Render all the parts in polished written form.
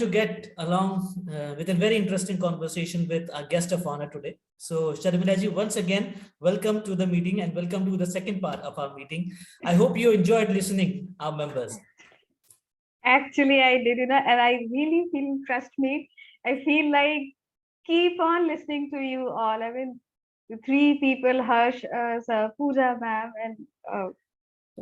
to get along with a very interesting conversation with our guest of honor today. So Sharmilaji, once again, welcome to the meeting and welcome to the second part of our meeting. I hope you enjoyed listening, our members. Actually, I did, and I really feel, trust me, I feel like keep on listening to you all. I mean, the three people, Harsh, Pooja ma'am, and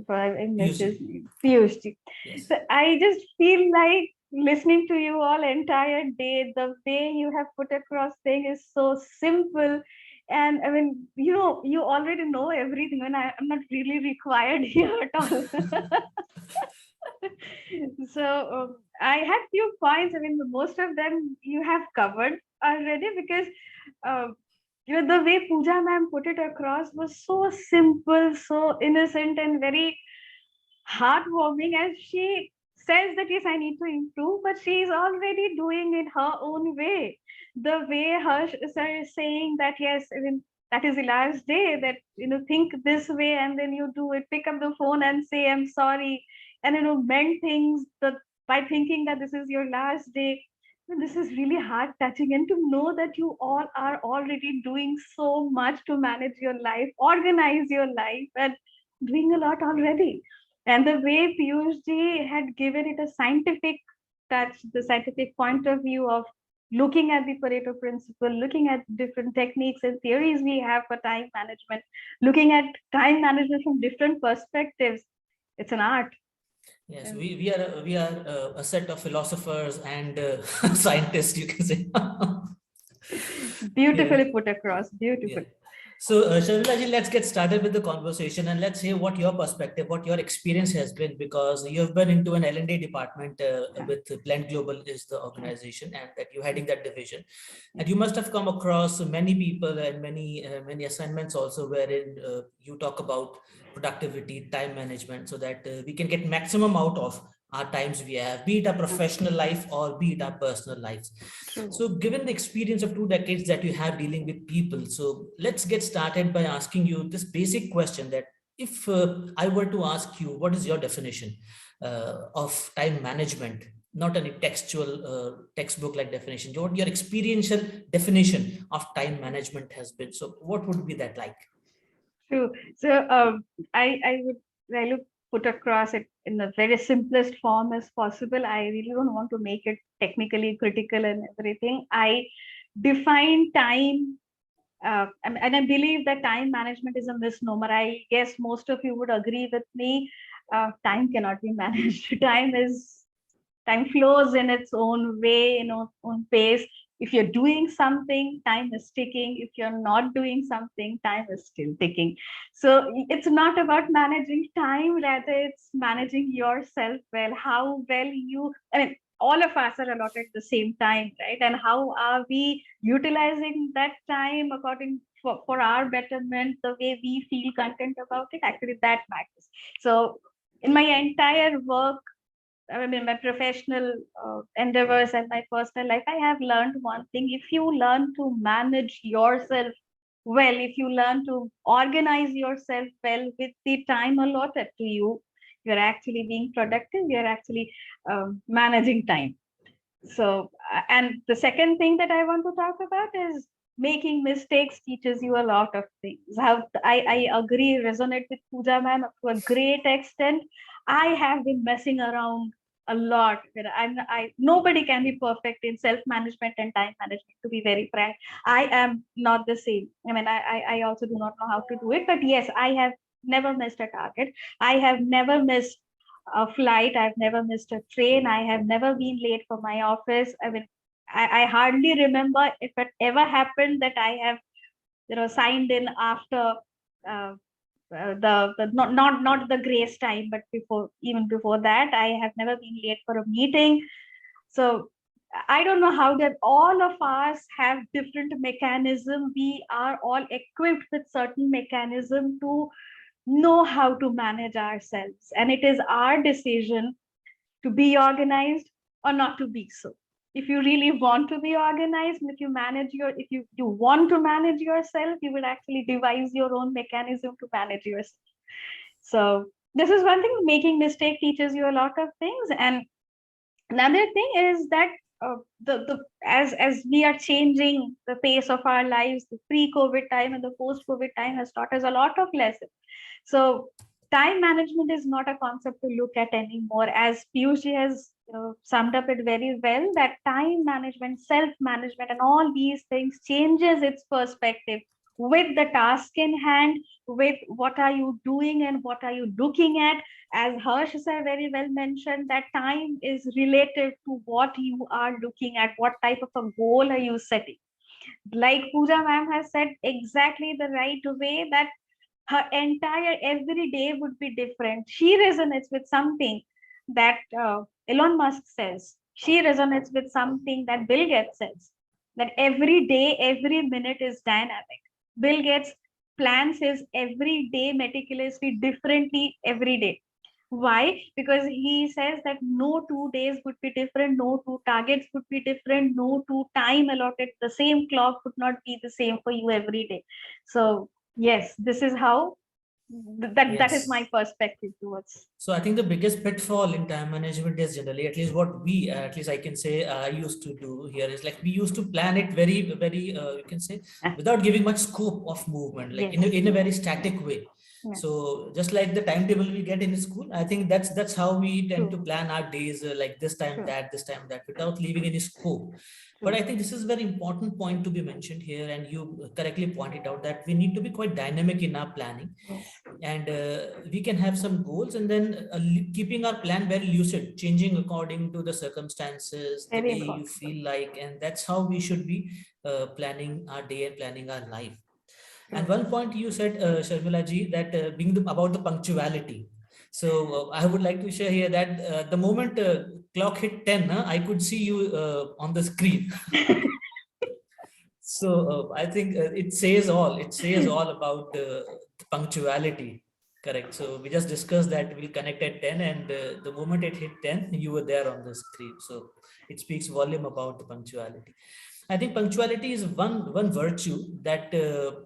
I missed his name, Piyush ji. Yes. So I just feel like listening to you all entire day. The way you have put across thing is so simple. And I mean, you already know everything, and I'm not really required here at all. So I have few points. I mean, most of them you have covered already because uh, the way Pooja ma'am put it across was so simple, so innocent, and very heartwarming. As she says that yes, I need to improve, but she is already doing it her own way. The way Harsh sir is saying that yes, I mean that is the last day, that think this way and then you do it, pick up the phone and say I'm sorry, and mend things by thinking that this is your last day. I mean, this is really heart touching, and to know that you all are already doing so much to manage your life, organize your life, and doing a lot already. And the way Piyush ji had given it a scientific touch, the scientific point of view of looking at the Pareto principle, looking at different techniques and theories we have for time management, looking at time management from different perspectives. It's an art. Yes, we are a set of philosophers and scientists, you can say. Beautifully Yeah. put across. Beautiful. Yeah. So, Sharmilaji, let's get started with the conversation and let's hear what your perspective, what your experience has been, because you've been into an L&D department with Blend Global is the organization, and that you're heading that division. And you must have come across many people and many assignments also wherein you talk about productivity, time management, so that we can get maximum out of our times we have, be it our professional life or be it our personal lives. So given the experience of 2 decades that you have dealing with people, so let's get started by asking you this basic question that if I were to ask you, what is your definition of time management? Not any textbook like definition, what your experiential definition of time management has been. So what would be that like? True. So I would really put across it in the very simplest form as possible. I really don't want to make it technically critical and everything. I define time, and I believe that time management is a misnomer. I guess most of you would agree with me. Time cannot be managed. Time flows in its own way, own pace. If you're doing something, time is ticking. If you're not doing something, time is still ticking. So it's not about managing time, rather it's managing yourself well. How well I mean, all of us are allotted the same time, right? And how are we utilizing that time according for our betterment, the way we feel content about it? Actually, that matters. So in my entire work, I mean, my professional endeavors and my personal life, I have learned one thing. If you learn to manage yourself well, if you learn to organize yourself well with the time allotted to you, you're actually being productive, you're actually managing time. So, and the second thing that I want to talk about is making mistakes teaches you a lot of things. How I agree, resonate with Pooja ma'am to a great extent. I have been messing around a lot. Nobody can be perfect in self-management and time management, to be very frank. I am not the same. I mean, I also do not know how to do it, but yes, I have never missed a target. I have never missed a flight. I've never missed a train. I have never been late for my office. I mean, I hardly remember if it ever happened that I have, signed in after uh, the not the grace time, but even before that, I have never been late for a meeting. So I don't know how that all of us have different mechanism. We are all equipped with certain mechanism to know how to manage ourselves, and it is our decision to be organized or not to be so. If you really want to be organized, and if you want to manage yourself, you will actually devise your own mechanism to manage yourself. So this is one thing. Making mistake teaches you a lot of things. And another thing is that the as we are changing the pace of our lives, the pre-COVID time and the post-COVID time has taught us a lot of lessons. So time management is not a concept to look at anymore, as Piyush has summed up it very well, that time management, self-management, and all these things changes its perspective with the task in hand, with what are you doing and what are you looking at. As Harsh sir very well mentioned, that time is relative to what you are looking at, what type of a goal are you setting. Like Pooja ma'am has said exactly the right way, that her entire every day would be different. She resonates with something that Elon Musk says. She resonates with something that Bill Gates says. That every day, every minute is dynamic. Bill Gates plans his every day meticulously, differently every day. Why? Because he says that no 2 days would be different, no two targets would be different, no two time allotted, the same clock would not be the same for you every day. So yes, this is how that is my Yes. perspective towards. So I think the biggest pitfall in time management is generally, at least what we, at least I can say, I used to do here is like we used to plan it very, you can say, without giving much scope of movement, like Yes. in a very static way. Yes. So just like the timetable we get in school, I think that's how we tend to True. plan our days, like this time True. that, this time that, without leaving any scope. But I think this is a very important point to be mentioned here, and you correctly pointed out that we need to be quite dynamic in our planning, Yes. and we can have some goals, and then keeping our plan very lucid, changing according to the circumstances, the Very way you important. feel like, and that's how we should be planning our day and planning our life. And True. one point you said, Sharmila ji, that about the punctuality. So I would like to share here that the moment clock hit 10, I could see you on the screen. So I think it says all. It says all about punctuality. Correct. So we just discussed that we'll connect at 10, and the moment it hit 10, you were there on the screen. So it speaks volume about the punctuality. I think punctuality is one virtue that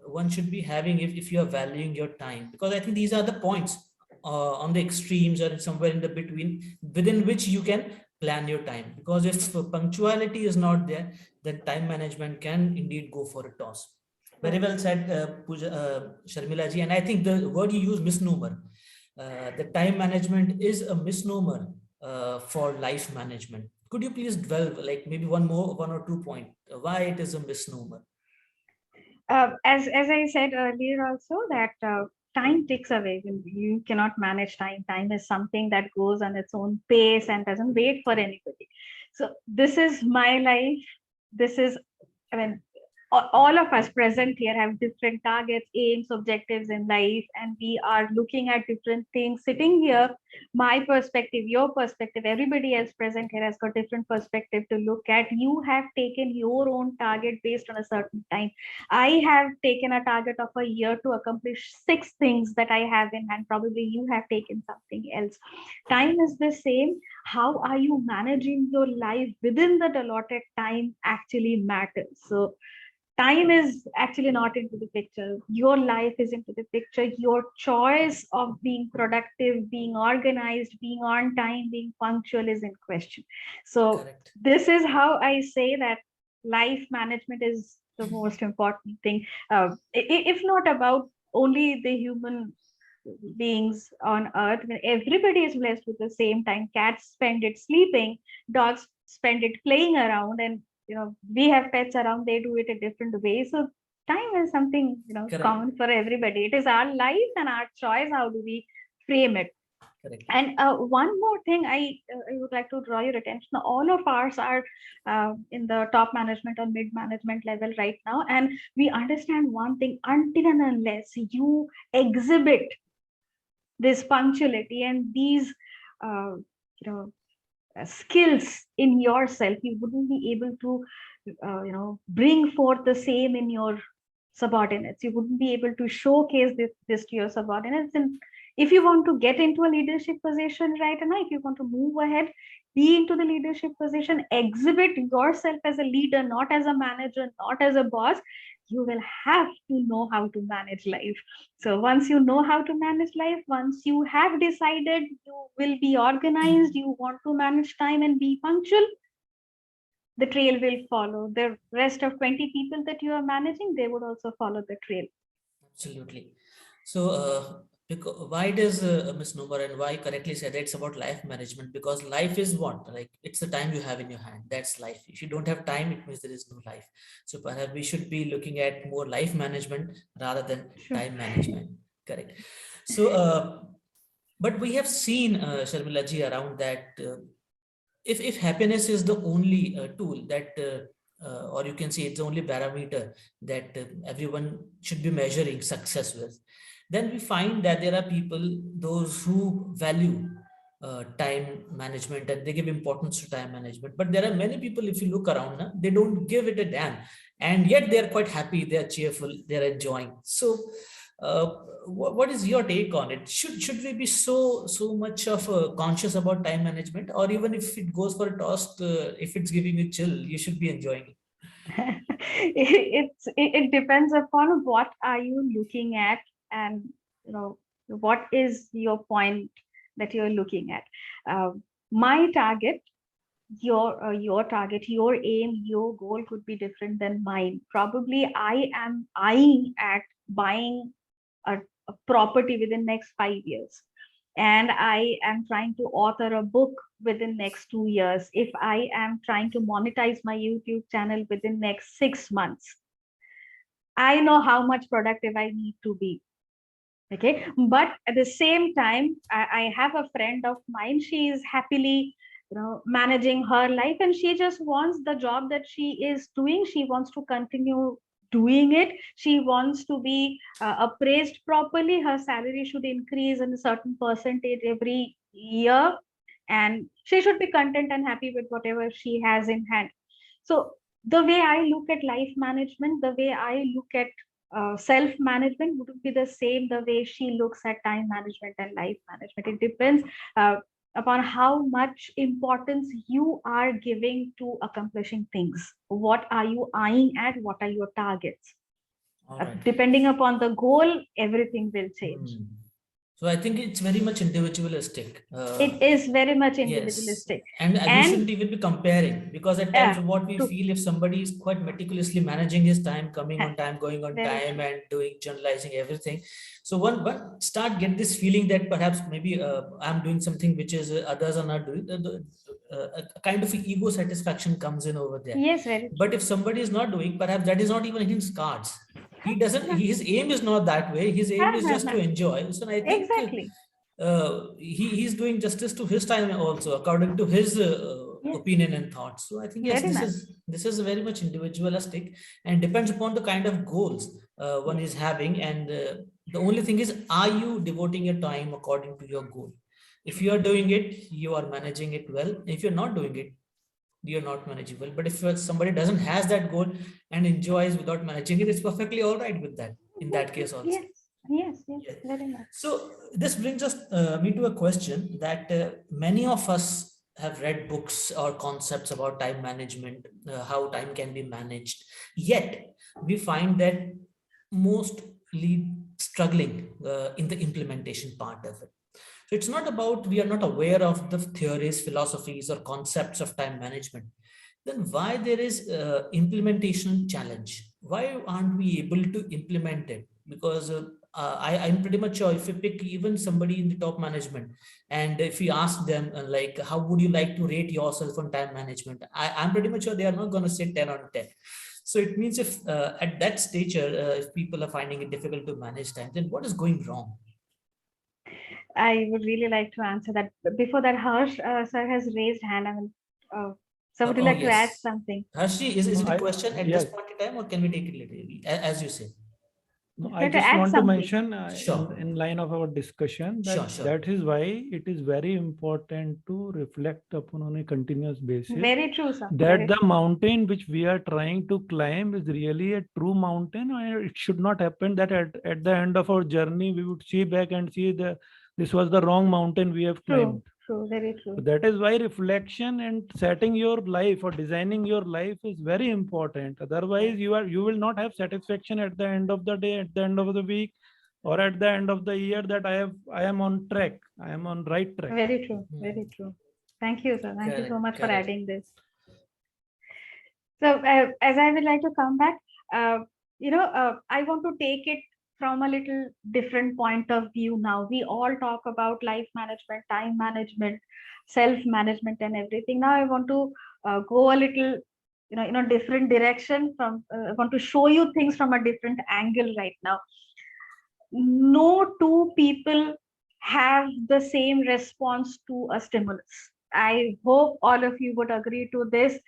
one should be having if you are valuing your time, because I think these are the points on the extremes or somewhere in the between within which you can plan your time. Because if punctuality is not there, then time management can indeed go for a toss. Very well said, Sharmila ji. And I think the word you use, misnomer, the time management is a misnomer for life management. Could you please dwell, like maybe one or two point, why it is a misnomer? As I said earlier also, that time takes away. You cannot manage time. Time is something that goes on its own pace and doesn't wait for anybody. So this is my life. This is, I mean, all of us present here have different targets, aims, objectives in life, and we are looking at different things. Sitting here, my perspective, your perspective, everybody else present here has got different perspective to look at. You have taken your own target based on a certain time. I have taken a target of a year to accomplish 6 things that I have in hand. Probably you have taken something else. Time is the same. How are you managing your life within the allotted time actually matters. So time is actually not into the picture. Your life is into the picture. Your choice of being productive, being organized, being on time, being punctual is in question. So Correct. this is how I say that life management is the most important thing. If not about only the human beings on earth, I mean, everybody is blessed with the same time. Cats spend it sleeping, dogs spend it playing around, and we have pets around, they do it a different way. So time is something Correct. common for everybody. It is our life and our choice, how do we frame it. Correct. And one more thing I would like to draw your attention. All of ours are in the top management or mid management level right now, and we understand one thing: until and unless you exhibit this punctuality and these uh, you know skills in yourself, you wouldn't be able to bring forth the same in your subordinates. You wouldn't be able to showcase this to your subordinates. And if you want to get into a leadership position right now, if you want to move ahead, be into the leadership position, exhibit yourself as a leader, not as a manager, not as a boss. You will have to know how to manage life. So once you know how to manage life, once you have decided you will be organized, you want to manage time and be punctual, the trail will follow. The rest of 20 people that you are managing, they would also follow the trail. Absolutely. So, why does Ms. Nomar and why correctly said it's about life management? Because life is what? Like it's the time you have in your hand. That's life. If you don't have time, it means there is no life. So perhaps we should be looking at more life management rather than Sure. time management. Correct. So, but we have seen Sharmila ji around that if happiness is the only tool that or you can say it's the only parameter that everyone should be measuring success with, then we find that there are people, those who value time management and they give importance to time management. But there are many people, if you look around, they don't give it a damn, and yet they're quite happy, they're cheerful, they're enjoying. So uh, what is your take on it? Should we be so much of conscious about time management, or even if it goes for a toss, if it's giving you chill, you should be enjoying it? It depends upon what are you looking at, and what is your point that you're looking at. My target, your target, your aim, your goal could be different than mine. Probably I am eyeing at buying a property within next 5 years, and I am trying to author a book within next 2 years. If I am trying to monetize my YouTube channel within next 6 months, I know how much productive I need to be. Okay, but at the same time, I have a friend of mine. She is happily managing her life, and she just wants the job that she is doing, she wants to continue doing it. She wants to be appraised properly. Her salary should increase in a certain percentage every year, and she should be content and happy with whatever she has in hand. So the way I look at life management, the way I look at self-management wouldn't be the same the way she looks at time management and life management. It depends upon how much importance you are giving to accomplishing things. What are you eyeing at? What are your targets? All right. Depending upon the goal, everything will change. So I think it's very much individualistic. It is very much Yes, individualistic. and we shouldn't even be comparing, because at times what we true. feel, if somebody is quite meticulously managing his time, coming on time, going on Very time, true. and doing journalizing everything, so one start get this feeling that perhaps maybe I'm doing something which is others are not doing. A kind of ego satisfaction comes in over there. Yes, very true. But if somebody is not doing, perhaps that is not even in his cards. He doesn't. His aim is not that way. His aim is just to enjoy. So I think exactly. He's doing justice to his time also, according to his opinion and thoughts. So I think yes, this is very much individualistic and depends upon the kind of goals one is having. And the only thing is, are you devoting your time according to your goal? If you are doing it, you are managing it well. If you're not doing it, you're not managing well. But if somebody doesn't has that goal and enjoys without managing it, it's perfectly all right with that. In that case also. Yes, very much. So this brings us me to a question that many of us have read books or concepts about time management, how time can be managed. Yet we find that mostly struggling in the implementation part of it. So it's not about we are not aware of the theories, philosophies, or concepts of time management. Then why there is implementation challenge? Why aren't we able to implement it? Because I'm pretty much sure if you pick even somebody in the top management, and if you ask them like, how would you like to rate yourself on time management? I'm pretty much sure they are not going to say 10 on 10. So it means if at that stage, if people are finding it difficult to manage time, then what is going wrong? I would really like to answer that. Before that, Harsh sir has raised hand. I mean, so would you like to add something? Harshi, is it a question at this point in time, or can we take it later, as you say? No, I just want to mention in line of our discussion that that is why it is very important to reflect upon on a continuous basis. Very true, sir. That the mountain which we are trying to climb is really a true mountain, and it should not happen that at the end of our journey we would see back and see this was the wrong mountain we have climbed. True, very true. That is why reflection and setting your life or designing your life is very important. Otherwise, you will not have satisfaction at the end of the day, at the end of the week, or at the end of the year that I am on track. I am on right track. Very true. Very true. Thank you, sir. Thank you so much for adding this. So as I would like to come back, I want to take it from a little different point of view now. We all talk about life management, time management, self-management and everything. Now I want to go a little, different direction from, I want to show you things from a different angle right now. No two people have the same response to a stimulus. I hope all of you would agree to this.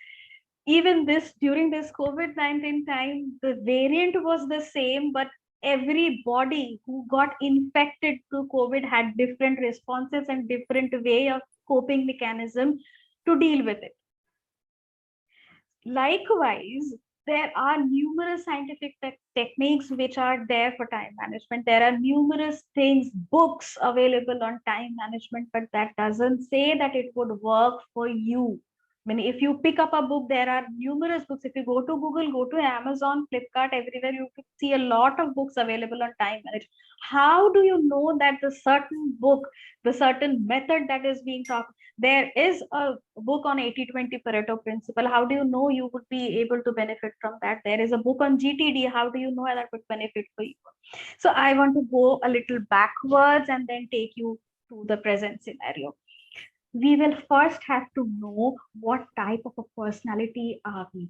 Even during this COVID-19 time, the variant was the same, but everybody who got infected through COVID had different responses and different way of coping mechanism to deal with it. Likewise, there are numerous scientific techniques which are there for time management. There are numerous things, books available on time management, but that doesn't say that it would work for you. I mean, if you pick up a book, there are numerous books. If you go to Google, go to Amazon, Flipkart, everywhere, you can see a lot of books available on time management. How do you know that the certain book, the certain method that is being taught, there is a book on 80-20 Pareto principle. How do you know you would be able to benefit from that? There is a book on GTD. How do you know that would benefit for you? So I want to go a little backwards and then take you to the present scenario. We will first have to know what type of a personality are we.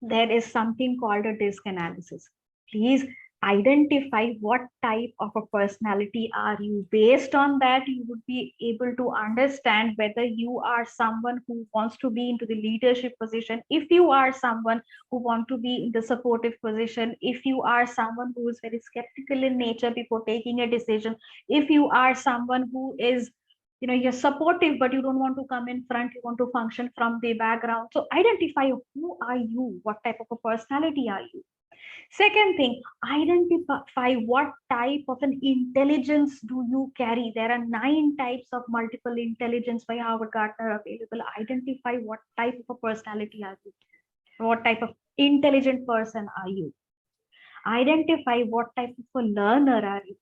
There is something called a DISC analysis. Please identify what type of a personality are you. Based on that, you would be able to understand whether you are someone who wants to be into the leadership position, if you are someone who want to be in the supportive position, if you are someone who is very skeptical in nature before taking a decision, if you are someone who is, you're supportive, but you don't want to come in front, you want to function from the background. So identify who are you, what type of a personality are you. Second thing, identify what type of an intelligence do you carry. There are 9 types of multiple intelligence by Howard Gardner available. Identify what type of a personality are you. What type of intelligent person are you. Identify what type of a learner are you.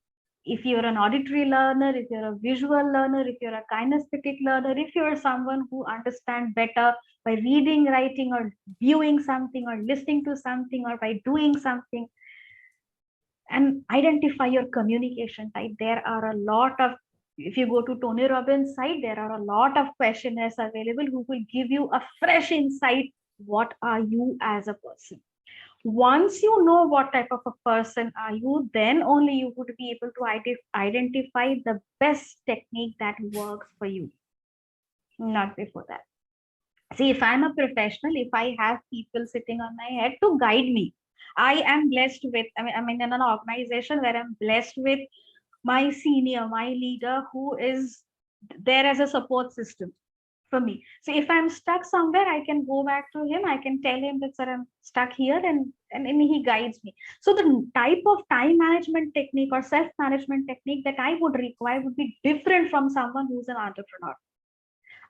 If you're an auditory learner, if you're a visual learner, if you're a kinesthetic learner, if you're someone who understands better by reading, writing, or viewing something, or listening to something, or by doing something, and identify your communication type. There are a lot of, if you go to Tony Robbins' site, there are a lot of questionnaires available who will give you a fresh insight. What are you as a person? Once you know what type of a person are you, then only you would be able to identify the best technique that works for you, not before that. See, if I'm a professional, if I have people sitting on my head to guide me, I am blessed with, I'm in an organization where I'm blessed with my senior, my leader, who is there as a support system for me. So if I'm stuck somewhere, I can go back to him. I can tell him that, sir, I'm stuck here, and he guides me. So the type of time management technique or self-management technique that I would require would be different from someone who's an entrepreneur.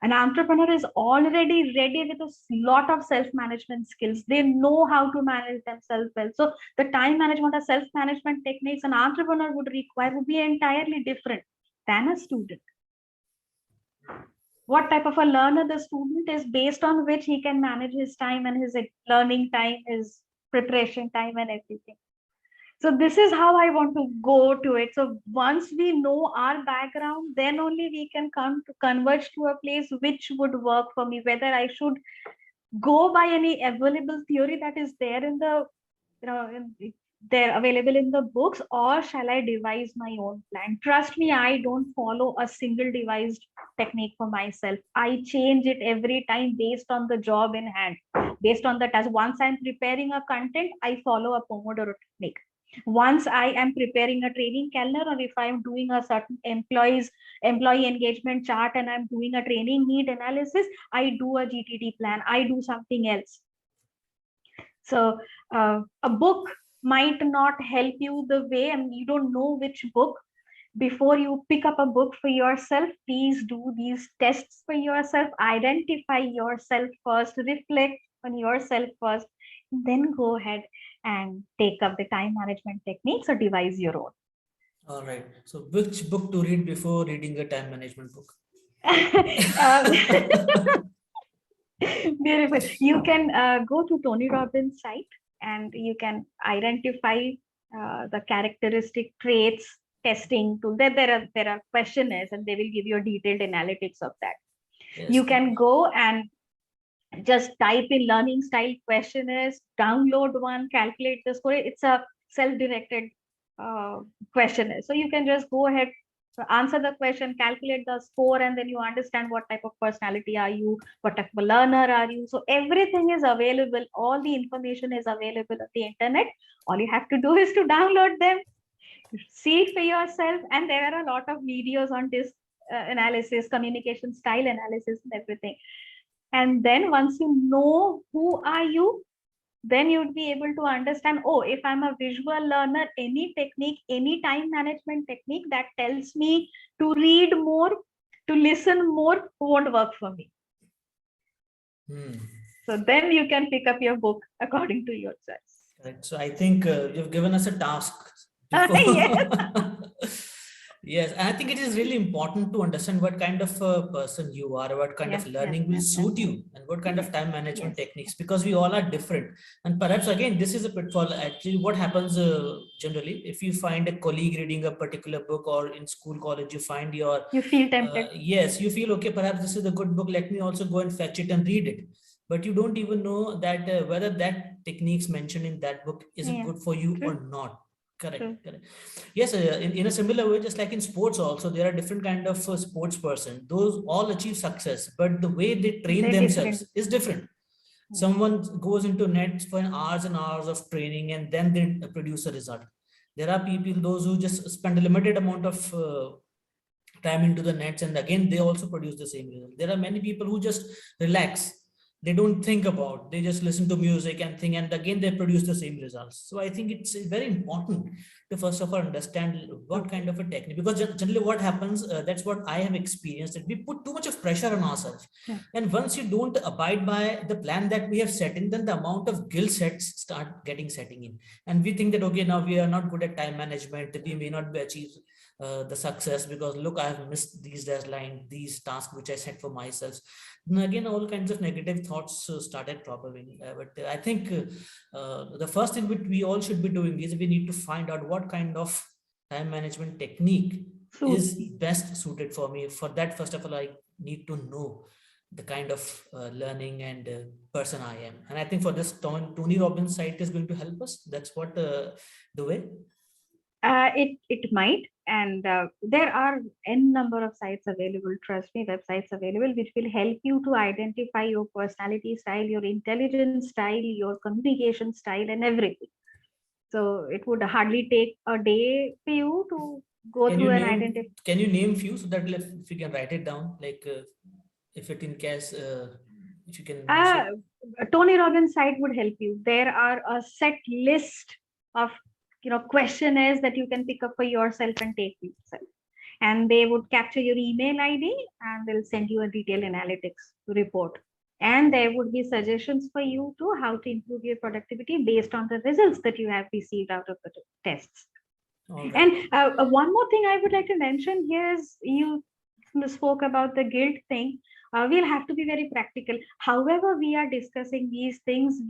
An entrepreneur is already ready with a lot of self-management skills. They know how to manage themselves well. So the time management or self-management techniques an entrepreneur would require would be entirely different than a student. What type of a learner the student is, based on which he can manage his time and his learning time, his preparation time and everything. So this is how I want to go to it. So once we know our background, then only we can come to converge to a place which would work for me, whether I should go by any available theory that is there in the, they're available in the books, or shall I devise my own plan? Trust me, I don't follow a single devised technique for myself. I change it every time based on the job in hand, based on the task. Once I'm preparing a content, I follow a Pomodoro technique. Once I am preparing a training calendar, or if I'm doing a certain employee engagement chart and I'm doing a training need analysis, I do a GTD plan, I do something else. So a book might not help you the way, and you don't know which book. Before you pick up a book for yourself, please do these tests for yourself. Identify yourself first, reflect on yourself first, then go ahead and take up the time management techniques or devise your own. All right. So which book to read before reading a time management book? Beautiful. You can go to Tony Robbins' site and you can identify the characteristic traits testing tool. There are questionnaires and they will give you a detailed analytics of that. Yes. You can go and just type in learning style questionnaires, download one, calculate the score. It's a self-directed questionnaire. So you can just go ahead, answer the question, calculate the score, and then you understand what type of personality are you, what type of learner are you. So everything is available. All the information is available on the internet. All you have to do is to download them, see it for yourself. And there are a lot of videos on this analysis, communication style analysis and everything. And then once you know who are you, then you'd be able to understand, oh, if I'm a visual learner, any technique, any time management technique that tells me to read more, to listen more, won't work for me. So then you can pick up your book according to your choice. Right. So I think you've given us a task. Yes, and I think it is really important to understand what kind of a person you are, what kind of learning will suit you, and what kind of time management techniques, because we all are different. And perhaps again, this is a pitfall. Actually, what happens generally, if you find a colleague reading a particular book, or in school, college, you find you feel tempted. Yes, you feel, okay, perhaps this is a good book. Let me also go and fetch it and read it. But you don't even know that whether that techniques mentioned in that book is it good for you or not. Correct. Yes, in a similar way, just like in sports also, there are different kind of sports person. Those all achieve success, but the way they train themselves is different. Someone goes into nets for hours and hours of training and then they produce a result. There are people, those who just spend a limited amount of time into the nets, and again, they also produce the same result. There are many people who just relax. They don't think about, they just listen to music and think, and again they produce the same results. So I think it's very important to first of all understand what kind of a technique, because generally what happens, that's what I have experienced, that we put too much of pressure on ourselves. And once you don't abide by the plan that we have set in, then the amount of guilt sets start setting in, and we think that, okay, now we are not good at time management, we may not achieve the success because look, I have missed these deadlines, these tasks which I set for myself. And again, all kinds of negative thoughts started cropping. But I think the first thing which we all should be doing is we need to find out what kind of time management technique is best suited for me. For that, first of all, I need to know the kind of learning and person I am. And I think for this, Tony Robbins site is going to help us. That's what the way. It might, and there are n number of sites available, trust me, websites available, which will help you to identify your personality style, your intelligence style, your communication style, and everything. So it would hardly take a day for you to go through and identify. Can you name few so that if you can write it down, like if it in case, if you can. Tony Robbins site would help you. There are a set list of questionnaires that you can pick up for yourself and take yourself, and they would capture your email ID and they'll send you a detailed analytics report, and there would be suggestions for you to how to improve your productivity based on the results that you have received out of the tests. Right. And one more thing I would like to mention here is, you spoke about the guilt thing. We'll have to be very practical. However, we are discussing these things,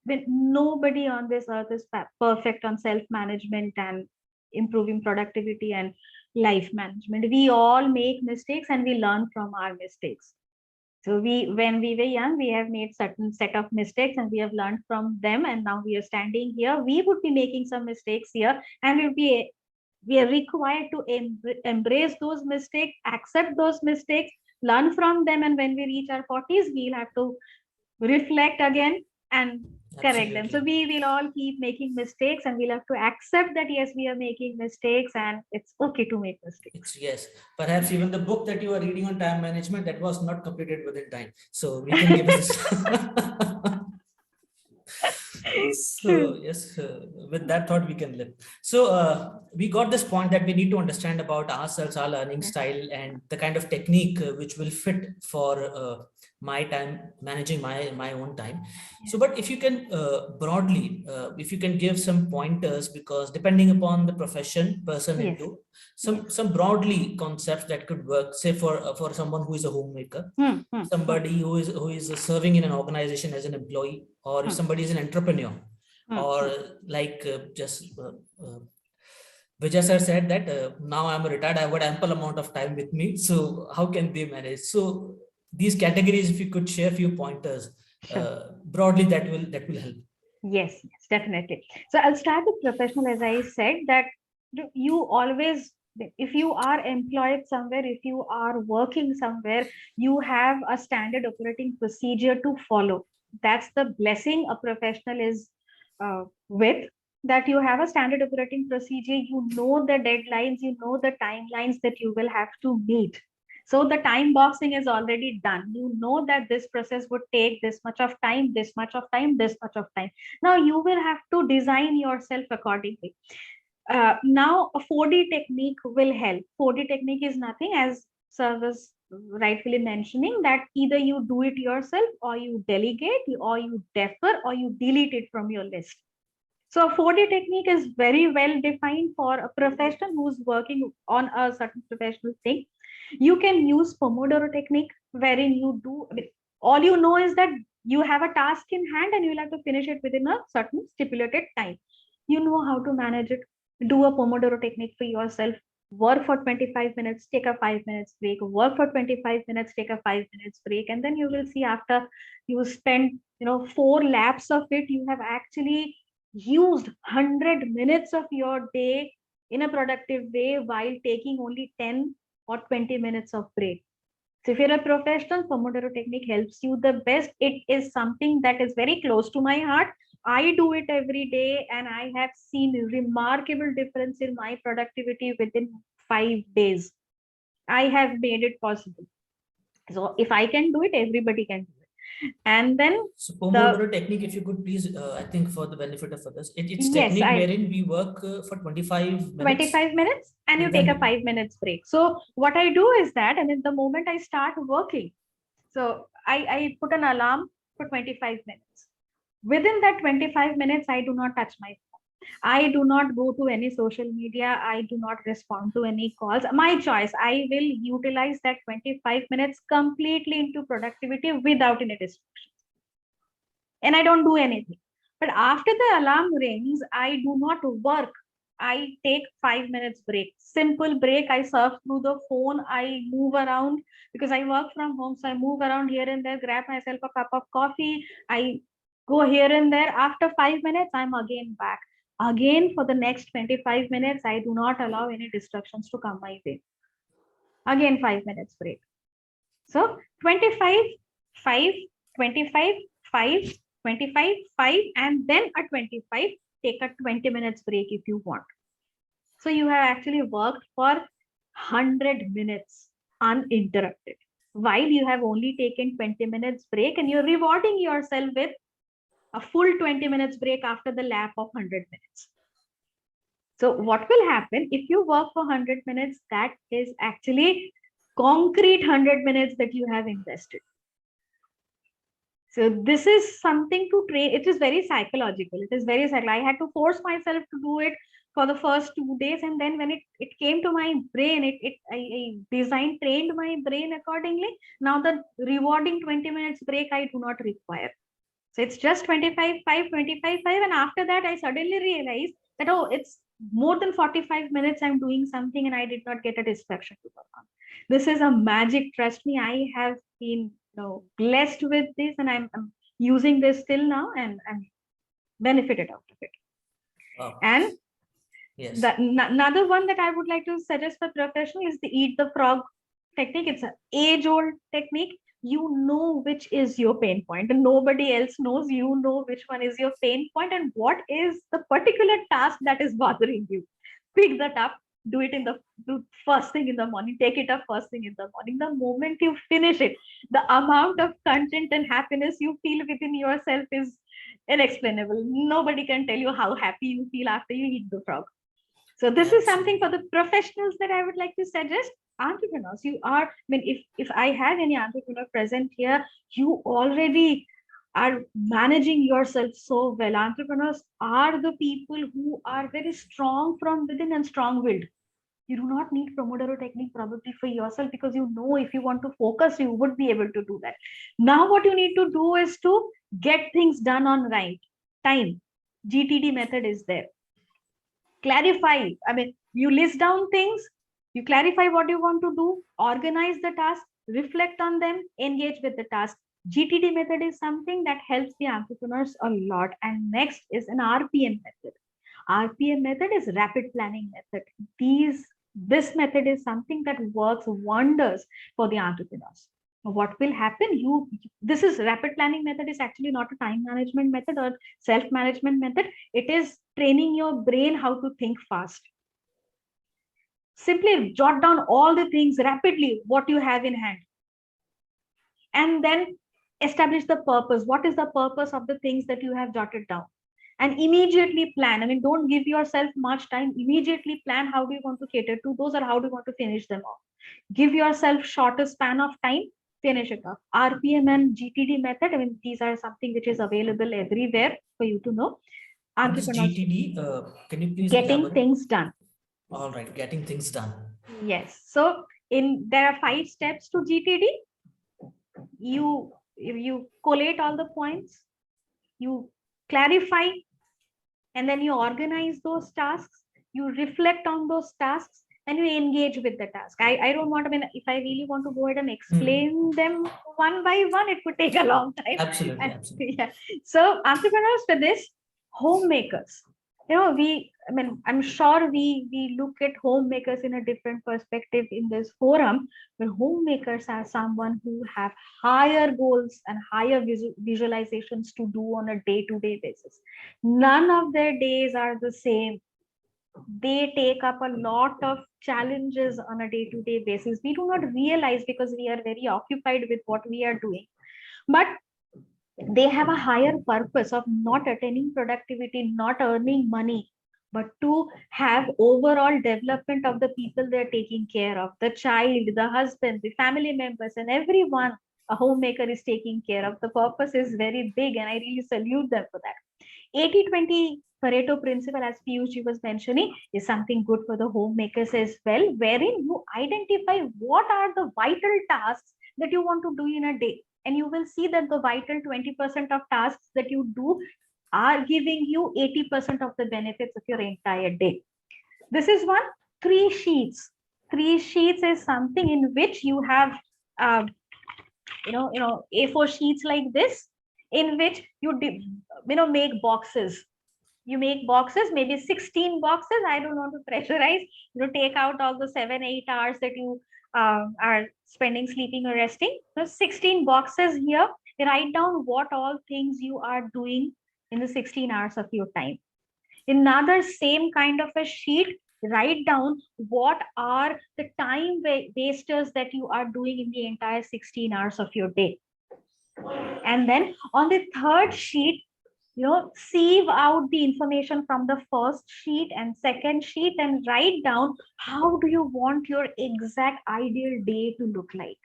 nobody on this earth is perfect on self-management and improving productivity and life management. We all make mistakes and we learn from our mistakes. So when we were young, we have made certain set of mistakes and we have learned from them. And now we are standing here. We would be making some mistakes here, and we are required to embrace those mistakes, accept those mistakes, learn from them, and when we reach our 40s, we'll have to reflect again and correct them. So we will all keep making mistakes, and we'll have to accept that yes, we are making mistakes and it's okay to make mistakes. Yes, perhaps even the book that you are reading on time management, that was not completed within time, so we can give this. So yes, with that thought we can live. So we got this point that we need to understand about ourselves, our learning style, and the kind of technique which will fit for my time, managing my own time. So, but if you can broadly, if you can give some pointers, because depending upon the profession person Yes. into, some broadly concepts that could work, say for someone who is a homemaker, somebody who is serving in an organization as an employee, or if somebody is an entrepreneur, or like Vijay sir said that now I'm retired, I've got ample amount of time with me. So how can they manage? So these categories, if you could share a few pointers broadly, that will help. Yes, yes, definitely. So I'll start with professional. As I said, that you always, if you are employed somewhere, if you are working somewhere, you have a standard operating procedure to follow. That's the blessing a professional is with, that you have a standard operating procedure. You know the deadlines, you know the timelines that you will have to meet. So the time boxing is already done. You know that this process would take this much of time, this much of time, this much of time. Now you will have to design yourself accordingly. Now a 4D technique will help. 4D technique is nothing, as sir was rightfully mentioning, that either you do it yourself, or you delegate, or you defer, or you delete it from your list. So a 4D technique is very well defined for a profession who's working on a certain professional thing. You can use Pomodoro technique, wherein you do, I mean, all you know is that you have a task in hand and you'll have to finish it within a certain stipulated time. You know how to manage it. Do a Pomodoro technique for yourself. Work for 25 minutes, take a 5 minutes break. Work for 25 minutes, take a 5 minutes break. And then you will see, after you spend 4 laps of it, you have actually used 100 minutes of your day in a productive way while taking only 10 or 20 minutes of break. So if you're a professional, Pomodoro technique helps you the best. It is something that is very close to my heart. I do it every day, and I have seen remarkable difference in my productivity within 5 days. I have made it possible. So if I can do it, everybody can do it. And then So Pomodoro technique, if you could please, I think for the benefit of others, it's yes, technique wherein we work for 25 minutes. 25 minutes and you And take a then- 5 minutes break. So what I do is that, and at the moment I start working, so I put an alarm for 25 minutes. Within that 25 minutes, I do not touch my phone. I do not go to any social media. I do not respond to any calls. My choice. I will utilize that 25 minutes completely into productivity without any distractions. And I don't do anything. But after the alarm rings, I do not work. I take 5 minutes break. Simple break. I surf through the phone. I move around because I work from home. So I move around here and there, grab myself a cup of coffee. I go here and there. After 5 minutes, I'm again back. Again, for the next 25 minutes, I do not allow any distractions to come my way. Again, 5 minutes break. So 25, 5, 25, 5, 25, 5, and then a 25, take a 20 minutes break if you want. So you have actually worked for 100 minutes uninterrupted, while you have only taken 20 minutes break, and you're rewarding yourself with a full 20 minutes break after the lap of 100 minutes. So what will happen if you work for 100 minutes? That is actually concrete 100 minutes that you have invested. So this is something to train. It is very psychological. It is very psychological. I had to force myself to do it for the first 2 days. And then when it came to my brain, I trained my brain accordingly. Now the rewarding 20 minutes break, I do not require. So it's just 25, 5, 25, 5. And after that, I suddenly realized that, oh, it's more than 45 minutes I'm doing something and I did not get a distraction to work on. This is a magic. Trust me, I have been blessed with this, and I'm using this till now, and I'm benefited out of it. Wow. And Yes. Another one that I would like to suggest for professional is the eat the frog technique. It's an age-old technique. You know which is your pain point, and nobody else knows. You know which one is your pain point and what is the particular task that is bothering you. Pick that up, do it do first thing in the morning, take it up first thing in the morning. The moment you finish it, the amount of content and happiness you feel within yourself is inexplainable. Nobody can tell you how happy you feel after you eat the frog. So this is something for the professionals that I would like to suggest. entrepreneurs, you are, I mean, if I have any entrepreneur present here, you already are managing yourself so well. Entrepreneurs are the people who are very strong from within and strong-willed. You do not need Pomodoro technique probably for yourself, because you know if you want to focus, you would be able to do that. Now what you need to do is to get things done on right time. GTD method is there. Clarify. I mean, you list down things, you clarify what you want to do, organize the task, reflect on them, engage with the task. GTD method is something that helps the entrepreneurs a lot. And next is an RPM method. RPM method is rapid planning method. This method is something that works wonders for the entrepreneurs. What will happen? This is rapid planning method is actually not a time management method or self-management method. It is training your brain how to think fast. Simply jot down all the things rapidly, what you have in hand. And then establish the purpose. What is the purpose of the things that you have jotted down? And immediately plan. I mean, don't give yourself much time. Immediately plan how do you want to cater to those, or how do you want to finish them off. Give yourself shorter span of time, finish it off. RPM and GTD method, I mean, these are something which is available everywhere for you to know. This GTD, can you please getting elaborate? Things done. All right, getting things done. Yes. So there are 5 steps to GTD. You collate all the points, you clarify, and then you organize those tasks, you reflect on those tasks, and you engage with the task. I don't want, I mean, if I really want to go ahead and explain them one by one, it would take a long time. Absolutely, absolutely. Yeah. So entrepreneurs, for this, homemakers, you know, I'm sure we look at homemakers in a different perspective in this forum, but homemakers are someone who have higher goals and higher visualizations to do on a day-to-day basis. None of their days are the same. They take up a lot of challenges on a day-to-day basis. We do not realize because we are very occupied with what we are doing, but they have a higher purpose of not attaining productivity, not earning money, but to have overall development of the people they're taking care of, the child, the husband, the family members, and everyone a homemaker is taking care of. The purpose is very big, and I really salute them for that. 80-20 Pareto principle, as Piyush was mentioning, is something good for the homemakers as well, wherein you identify what are the vital tasks that you want to do in a day. And you will see that the vital 20% of tasks that you do are giving you 80% of the benefits of your entire day. This is one. 3 sheets. 3 sheets is something in which you have, A4 sheets like this, in which you make boxes. You make boxes, maybe 16 boxes. I don't want to pressurize. Take out all the 7-8 hours that you are spending sleeping or resting. So 16 boxes here. Write down what all things you are doing in the 16 hours of your time. Another same kind of a sheet, write down what are the time wasters that you are doing in the entire 16 hours of your day. And then on the third sheet, sieve out the information from the first sheet and second sheet and write down how do you want your exact ideal day to look like.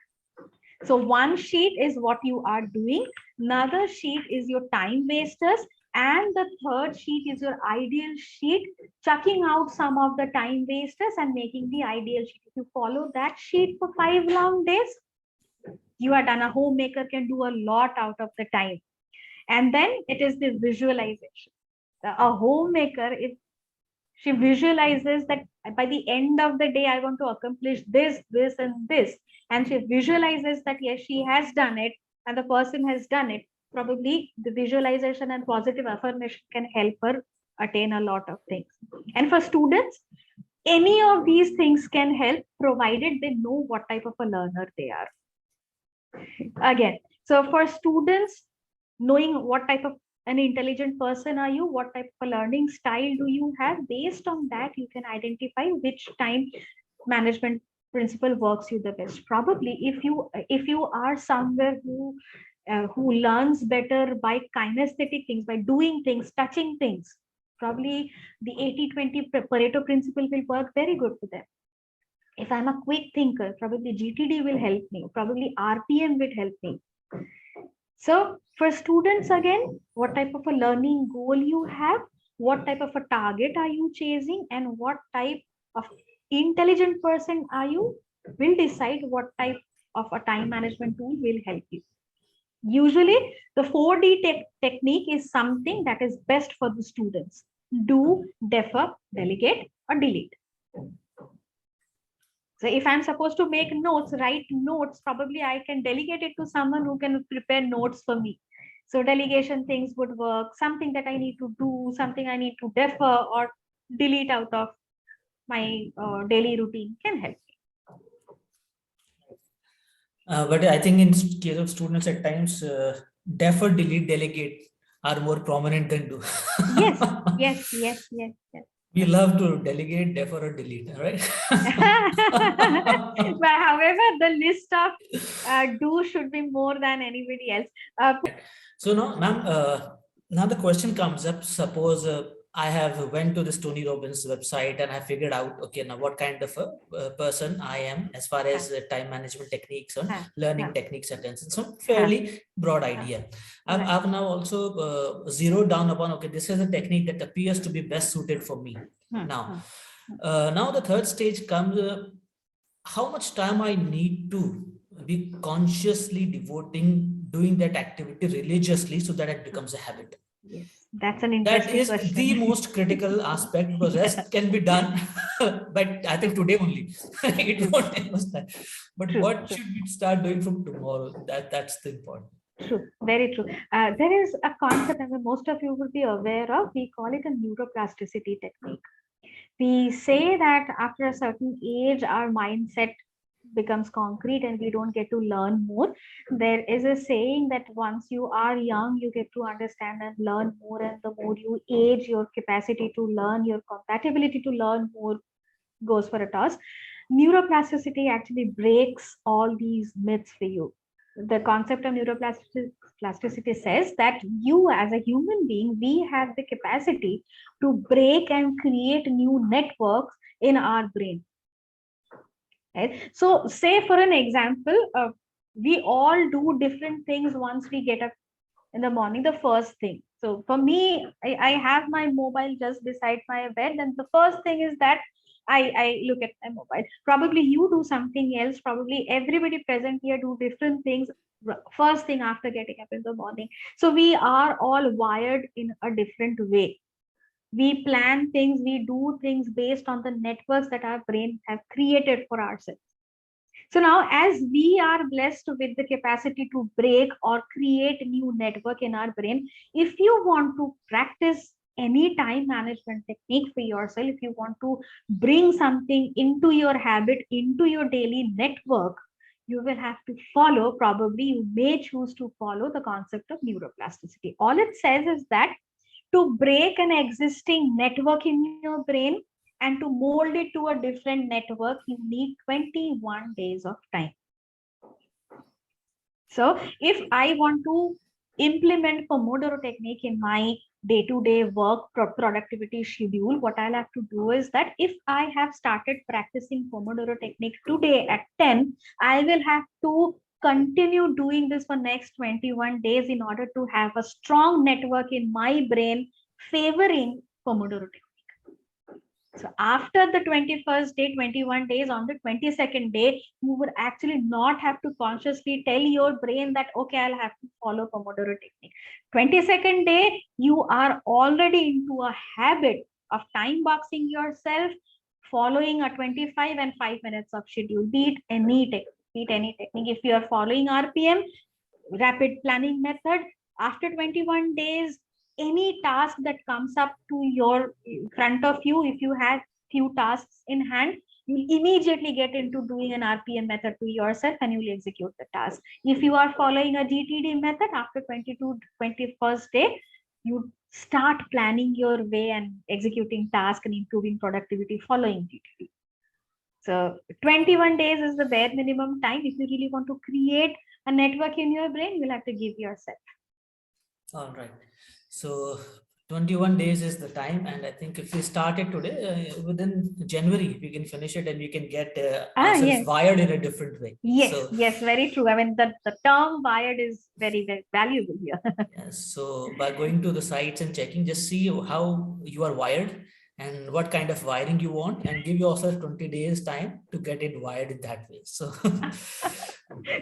So one sheet is what you are doing, another sheet is your time wasters, and the third sheet is your ideal sheet, chucking out some of the time wasters and making the ideal sheet. If you follow that sheet for 5 long days, you are done. A homemaker can do a lot out of the time. And then it is the visualization. A homemaker, if she visualizes that by the end of the day, I want to accomplish this, this, and this, and she visualizes that yes, she has done it and the person has done it, probably the visualization and positive affirmation can help her attain a lot of things. And for students, any of these things can help, provided they know what type of a learner they are. Again, so for students, knowing what type of an intelligent person are you, what type of a learning style do you have, based on that you can identify which time management principle works you the best. Probably if you are somewhere who learns better by kinesthetic things, by doing things, touching things, probably the 80-20 Pareto principle will work very good for them. If I'm a quick thinker, probably GTD will help me, probably RPM will help me. So for students, again, what type of a learning goal you have, what type of a target are you chasing, and what type of intelligent person are you, will decide what type of a time management tool will help you. Usually the 4D technique is something that is best for the students: do, defer, delegate, or delete. So if I'm supposed to make notes, write notes, probably I can delegate it to someone who can prepare notes for me. So delegation things would work. Something that I need to do, something I need to defer or delete out of my daily routine can help. But I think in case of students, at times, defer, delete, delegate are more prominent than do. Yes, yes, yes, yes, yes. We love to delegate, defer, or delete, right? But however, the list of do should be more than anybody else. So now, ma'am, now the question comes up. Suppose I have went to this Tony Robbins website and I figured out, okay, now what kind of a person I am as far as time management techniques and learning techniques are concerned. So fairly broad idea. I've now also zeroed down upon, okay, this is a technique that appears to be best suited for me. Now, now the third stage comes, how much time I need to be consciously doing that activity religiously so that it becomes a habit. Yes, that's an interesting question. That is the most critical aspect, because rest can be done, but I think today only it won't take much time. But what should we start doing from tomorrow? That's the important. True, very true. There is a concept that most of you will be aware of. We call it a neuroplasticity technique. We say that after a certain age, our mindset becomes concrete and we don't get to learn more. There is a saying that once you are young, you get to understand and learn more, and the more you age, your capacity to learn, your compatibility to learn more goes for a toss. Neuroplasticity actually breaks all these myths for you. The concept of neuroplasticity says that you as a human being, we have the capacity to break and create new networks in our brain. Right? So say for an example, we all do different things once we get up in the morning, the first thing. So for me, I have my mobile just beside my bed, and the first thing is that I look at my mobile. Probably you do something else. Probably everybody present here do different things first thing after getting up in the morning. So we are all wired in a different way. We plan things, we do things based on the networks that our brain have created for ourselves. So now, as we are blessed with the capacity to break or create new network in our brain, if you want to practice any time management technique for yourself, if you want to bring something into your habit, into your daily network, you will have to follow, probably you may choose to follow the concept of neuroplasticity. All it says is that to break an existing network in your brain and to mold it to a different network, you need 21 days of time. So if I want to implement Pomodoro technique in my day-to-day work productivity schedule, what I'll have to do is that if I have started practicing Pomodoro technique today at 10, I will have to continue doing this for next 21 days in order to have a strong network in my brain favoring Pomodoro technique. So after the 21st day, 21 days, on the 22nd day, you would actually not have to consciously tell your brain that, okay, I'll have to follow Pomodoro technique. 22nd day, you are already into a habit of time boxing yourself, following a 25 and 5 minutes of schedule, be it any technique. If you are following RPM, rapid planning method, after 21 days, any task that comes up to your front of you, if you have few tasks in hand, you'll immediately get into doing an RPM method to yourself and you will execute the task. If you are following a GTD method, after 21st day, you start planning your way and executing tasks and improving productivity following GTD. So 21 days is the bare minimum time. If you really want to create a network in your brain, you'll have to give yourself. All right. So 21 days is the time, and I think if we start it today, within January, we can finish it and we can get ourselves Yes. wired in a different way. Yes, So, yes, very true. I mean, the term wired is very, very valuable here. yes, so by going to the sites and checking, just see how you are wired and what kind of wiring you want, and give yourself 20 days time to get it wired in that way. So,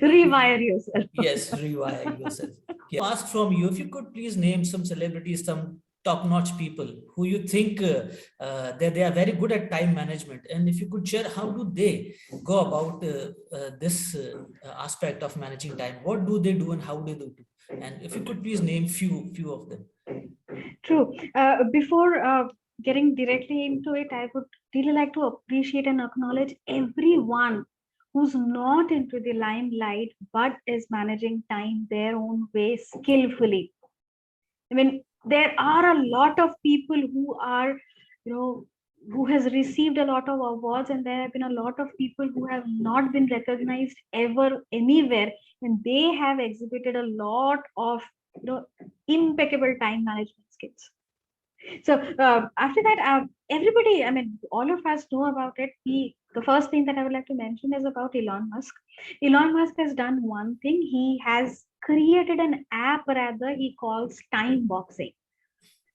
Rewire yourself. yes, rewire yourself. Yeah. Ask from you if you could please name some celebrities, some top-notch people who you think that they are very good at time management, and if you could share how do they go about this aspect of managing time, what do they do and how do they do, and if you could please name few of them. True. Before getting directly into it, I would really like to appreciate and acknowledge everyone who's not into the limelight but is managing time their own way skillfully. I mean, there are a lot of people who are, who has received a lot of awards, and there have been a lot of people who have not been recognized ever anywhere, and they have exhibited a lot of, impeccable time management skills. So after that, everybody, I mean, all of us know about it. The first thing that I would like to mention is about Elon Musk. Elon Musk has done one thing. He has created an app, rather, he calls time boxing.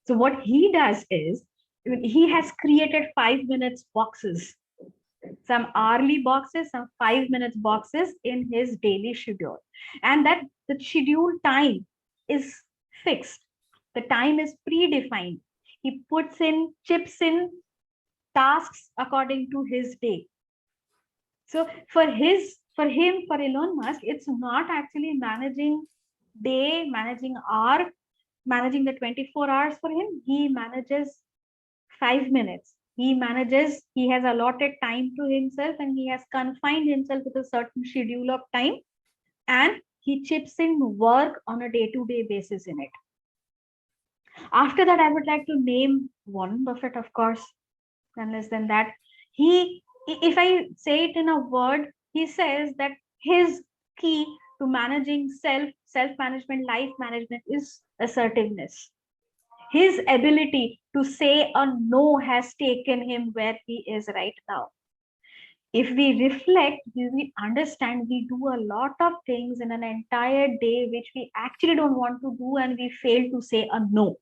So what he does is, he has created 5 minutes boxes, some hourly boxes, some 5 minutes boxes in his daily schedule. And that the schedule time is fixed. The time is predefined. He chips in tasks according to his day. So for Elon Musk, it's not actually managing day, managing hour, managing the 24 hours for him. He manages 5 minutes. He has allotted time to himself, and he has confined himself with a certain schedule of time, and he chips in work on a day-to-day basis in it. After that, I would like to name Warren Buffett, of course. And less than that, if I say it in a word, he says that his key to managing self-management, life management is assertiveness. His ability to say a no has taken him where he is right now. If we reflect, we understand we do a lot of things in an entire day which we actually don't want to do, and we fail to say a no.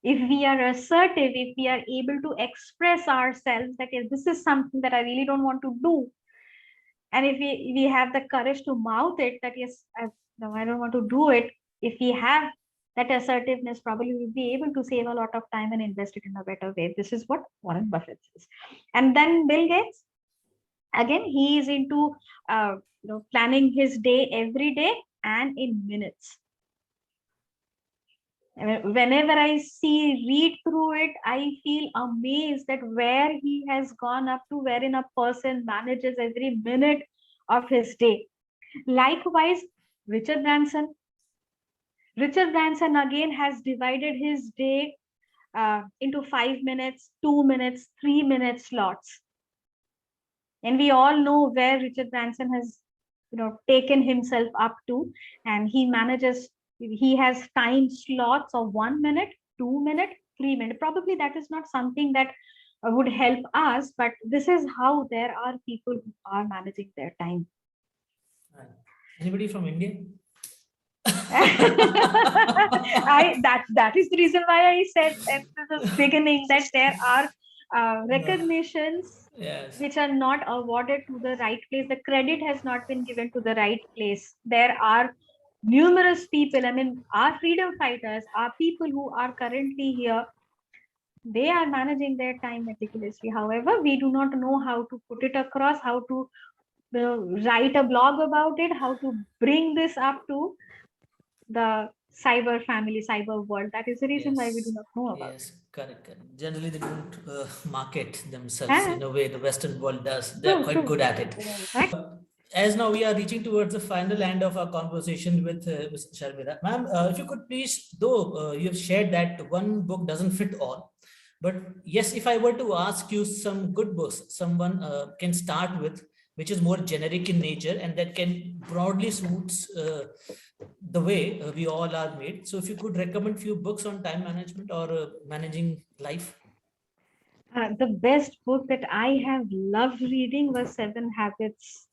If we are assertive, if we are able to express ourselves that yes, this is something that I really don't want to do, and if we have the courage to mouth it that yes, I don't want to do it, if we have that assertiveness, probably we'll be able to save a lot of time and invest it in a better way. This is what Warren Buffett says. And then Bill Gates, again, he is into planning his day every day and in minutes. Whenever I read through it, I feel amazed that where he has gone up to, wherein a person manages every minute of his day. Likewise, Richard Branson. Richard Branson again has divided his day into 5 minutes, 2 minutes, 3 minute slots. And we all know where Richard Branson has taken himself up to, and he has time slots of 1 minute, 2 minute, 3 minute. Probably that is not something that would help us, but this is how there are people who are managing their time. Anybody from India? That is the reason why I said at the beginning that there are recognitions which are not awarded to the right place. The credit has not been given to the right place. There are numerous people, I mean, our freedom fighters, our people who are currently here, they are managing their time meticulously. However, we do not know how to put it across, how to write a blog about it, how to bring this up to the cyber family, cyber world. That is the reason why we do not know about it. Correct. Generally, they don't market themselves in a way the Western world does. They're quite good at it. As now we are reaching towards the final end of our conversation with Ms. Sharmila. Ma'am, if you could please, though you have shared that one book doesn't fit all, but yes, if I were to ask you some good books someone can start with, which is more generic in nature and that can broadly suits the way we all are made. So if you could recommend few books on time management or managing life. The best book that I have loved reading was Seven Habits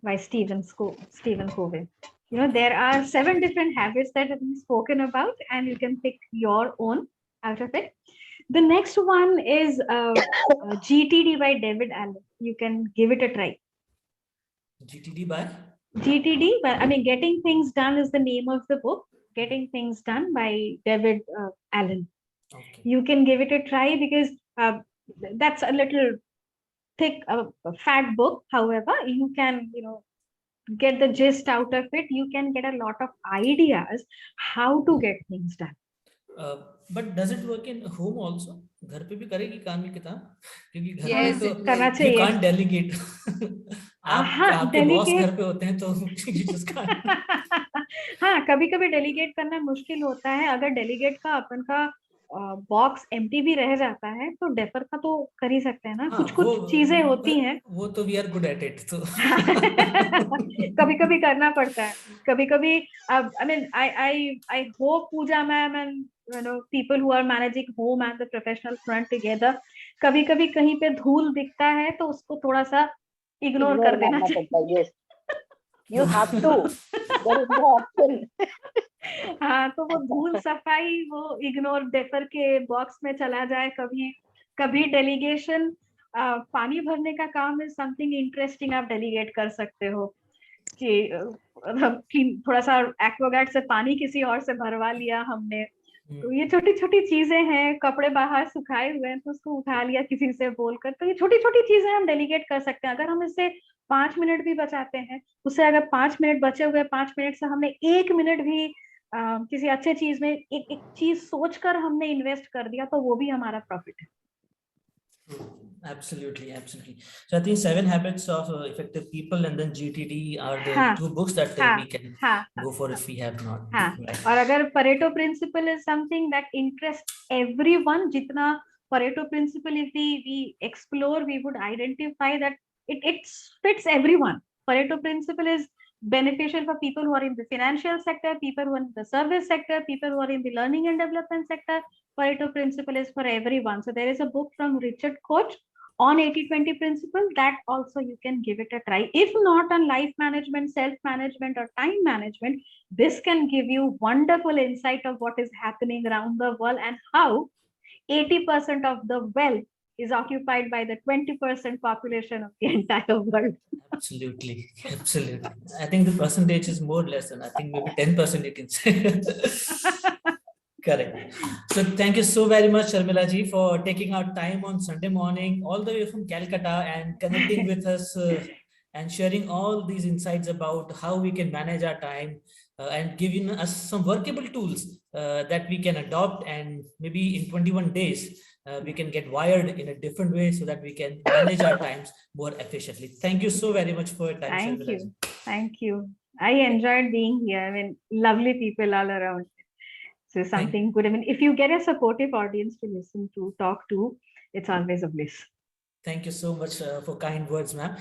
by Stephen Covey. You know, there are 7 different habits that have been spoken about, and you can pick your own out of it. The next one is GTD by David Allen. You can give it a try. GTD by? GTD, but I mean, Getting Things Done is the name of the book. Getting Things Done by David Allen. Okay. You can give it a try because that's a little thick, fat book. However, you can, get the gist out of it. You can get a lot of ideas how to get things done. But does it work in home also? घर पे भी करेगी काम की किताब, क्योंकि घर Yes, पे it तो करना you चाहिए. can't delegate. आपके बॉस delegate. घर पे होते हैं तो you just can't. हाँ, कभी कभी डेलीगेट करना मुश्किल होता है. अगर डेलीगेट का अपन का बॉक्स एम्प्टी भी रह जाता है तो डेफर का तो कर ही सकते हैं ना. हाँ, कुछ चीजें होती हैं. वो तो we are good at it. तो कभी कभी करना पड़ता है. कभी कभी I mean I hope Pooja ma'am and people who are managing home and the professional front together, कभी कभी कहीं पे धूल दिखता है तो उसको थोड़ा सा इग्नोर कर देना चाहिए. Yes, you have to. There is no option. हाँ, तो वो धूल सफाई वो इग्नोर डेफर के बॉक्स में चला जाए. कभी डेलीगेशन पानी भरने का काम है, समथिंग इंटरेस्टिंग आप डेलीगेट कर सकते हो कि थोड़ा सा एक्वागार्ड से पानी किसी और से भरवा लिया हमने. तो ये छोटी छोटी चीजें हैं. कपड़े बाहर सुखाए हुए हैं तो उसको उठा लिया किसी से बोलकर. तो ये छोटी छोटी चीजें हम डेलीगेट कर सकते हैं. अगर हम इससे 5 मिनट भी बचाते हैं, उससे अगर 5 मिनट बचे हुए 5 मिनट से हमने 1 मिनट भी किसी अच्छे चीज में एक चीज सोचकर हमने इन्वेस्ट कर दिया तो वो भी हमारा प्रॉफिट है. Absolutely. So I think 7 Habits of Effective People and then GTD are the 2 books that we can go for if we have not. Right. और अगर Pareto principle is something that interests everyone, जितना Pareto principle if we explore, we would identify that it fits everyone. Pareto principle is beneficial for people who are in the financial sector, people who are in the service sector, people who are in the learning and development sector. Pareto principle is for everyone. So there is a book from Richard Koch on 80-20 principle that also you can give it a try. If not on life management, self-management or time management, this can give you wonderful insight of what is happening around the world and how 80% of the wealth is occupied by the 20% population of the entire world. Absolutely. I think the percentage is more or less than, I think maybe 10% you can say. Correct. So thank you so very much, Sharmila ji, for taking out time on Sunday morning, all the way from Calcutta and connecting with us and sharing all these insights about how we can manage our time and giving us some workable tools that we can adopt, and maybe in 21 days, we can get wired in a different way so that we can manage our times more efficiently. Thank you so very much for your time. Thank you. I enjoyed being here. I mean, lovely people all around. So something good. I mean, if you get a supportive audience to listen to, talk to, it's always a bliss. Thank you so much for kind words, ma'am.